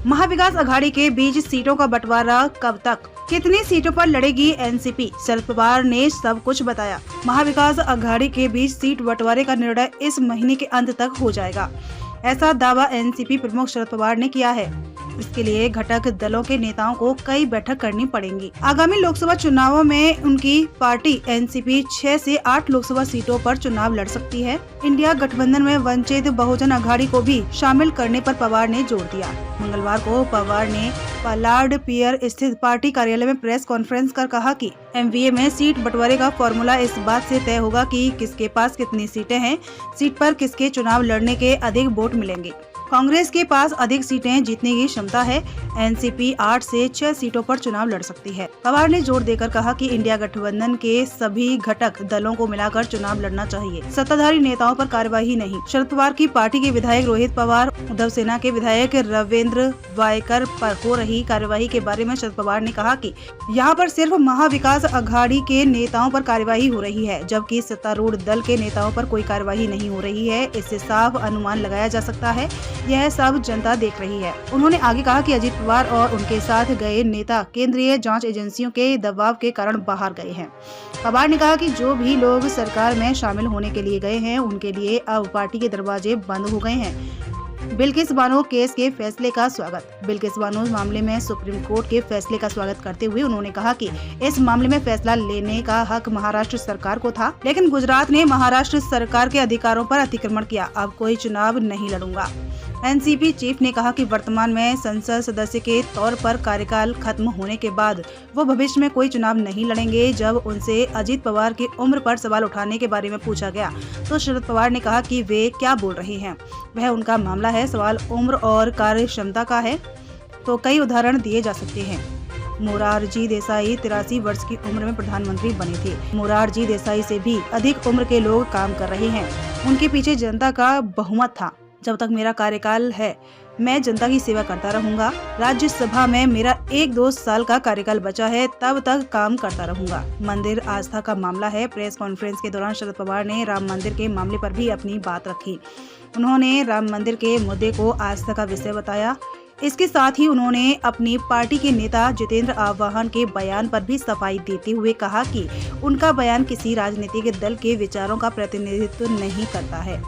महाविकास अघाड़ी के बीच सीटों का बंटवारा कब तक, कितनी सीटों पर लड़ेगी एनसीपी, शरद पवार ने सब कुछ बताया। महाविकास अघाड़ी के बीच सीट बंटवारे का निर्णय इस महीने के अंत तक हो जाएगा, ऐसा दावा एनसीपी प्रमुख शरद पवार ने किया है। इसके लिए घटक दलों के नेताओं को कई बैठक करनी पड़ेंगी। आगामी लोकसभा चुनावों में उनकी पार्टी एनसीपी 6 से 8 लोकसभा सीटों पर चुनाव लड़ सकती है। इंडिया गठबंधन में वंचित बहुजन अघाड़ी को भी शामिल करने पर पवार ने जोर दिया। मंगलवार को पवार ने पलाड पियर स्थित पार्टी कार्यालय में प्रेस कॉन्फ्रेंस कर कहा कि एमवीए में सीट बंटवारे का फॉर्मूला इस बात से तय होगा कि किसके पास कितनी सीटें हैं, सीट पर किसके चुनाव लड़ने के अधिक वोट मिलेंगे। कांग्रेस के पास अधिक सीटें जीतने की क्षमता है। एनसीपी 8 से 6 सीटों पर चुनाव लड़ सकती है। पवार ने जोर देकर कहा कि इंडिया गठबंधन के सभी घटक दलों को मिलाकर चुनाव लड़ना चाहिए, सत्ताधारी नेताओं पर कार्यवाही नहीं। शरद पवार की पार्टी के विधायक रोहित पवार, उद्धव सेना के विधायक रविंद्र वायकर पर हो रही कार्यवाही के बारे में शरद पवार ने कहा कि यहाँ पर सिर्फ महाविकास अघाड़ी के नेताओं पर कार्यवाही हो रही है, जबकि सत्तारूढ़ दल के नेताओं पर कोई कार्यवाही नहीं हो रही है। इससे साफ अनुमान लगाया जा सकता है, यह सब जनता देख रही है। उन्होंने आगे कहा कि अजित पवार और उनके साथ गए नेता केंद्रीय जांच एजेंसियों के दबाव के कारण बाहर गए हैं। पवार ने कहा कि जो भी लोग सरकार में शामिल होने के लिए गए हैं, उनके लिए अब पार्टी के दरवाजे बंद हो गए हैं। बिल्किस बानो केस के फैसले का स्वागत। बिल्किस बानो मामले में सुप्रीम कोर्ट के फैसले का स्वागत करते हुए उन्होंने कहा कि इस मामले में फैसला लेने का हक महाराष्ट्र सरकार को था, लेकिन गुजरात ने महाराष्ट्र सरकार के अधिकारों पर अतिक्रमण किया। अब कोई चुनाव नहीं लड़ूंगा। एनसीपी चीफ ने कहा कि वर्तमान में संसद सदस्य के तौर पर कार्यकाल खत्म होने के बाद वो भविष्य में कोई चुनाव नहीं लड़ेंगे। जब उनसे अजित पवार की उम्र पर सवाल उठाने के बारे में पूछा गया तो शरद पवार ने कहा कि वे क्या बोल रहे हैं, वह उनका मामला है। सवाल उम्र और कार्य क्षमता का है तो कई उदाहरण दिए जा सकते हैं। मोरारजी देसाई 83 वर्ष की उम्र में प्रधानमंत्री बने थे। मोरारजी देसाई से भी अधिक उम्र के लोग काम कर रहे हैं। उनके पीछे जनता का बहुमत था। जब तक मेरा कार्यकाल है मैं जनता की सेवा करता रहूंगा। राज्यसभा में मेरा 1-2 साल का कार्यकाल बचा है, तब तक काम करता रहूंगा। मंदिर आस्था का मामला है। प्रेस कॉन्फ्रेंस के दौरान शरद पवार ने राम मंदिर के मामले पर भी अपनी बात रखी। उन्होंने राम मंदिर के मुद्दे को आस्था का विषय बताया। इसके साथ ही उन्होंने अपनी पार्टी के नेता जितेंद्र आह्वान के बयान पर भी सफाई देते हुए कहा कि उनका बयान किसी राजनीतिक दल के विचारों का प्रतिनिधित्व नहीं करता है।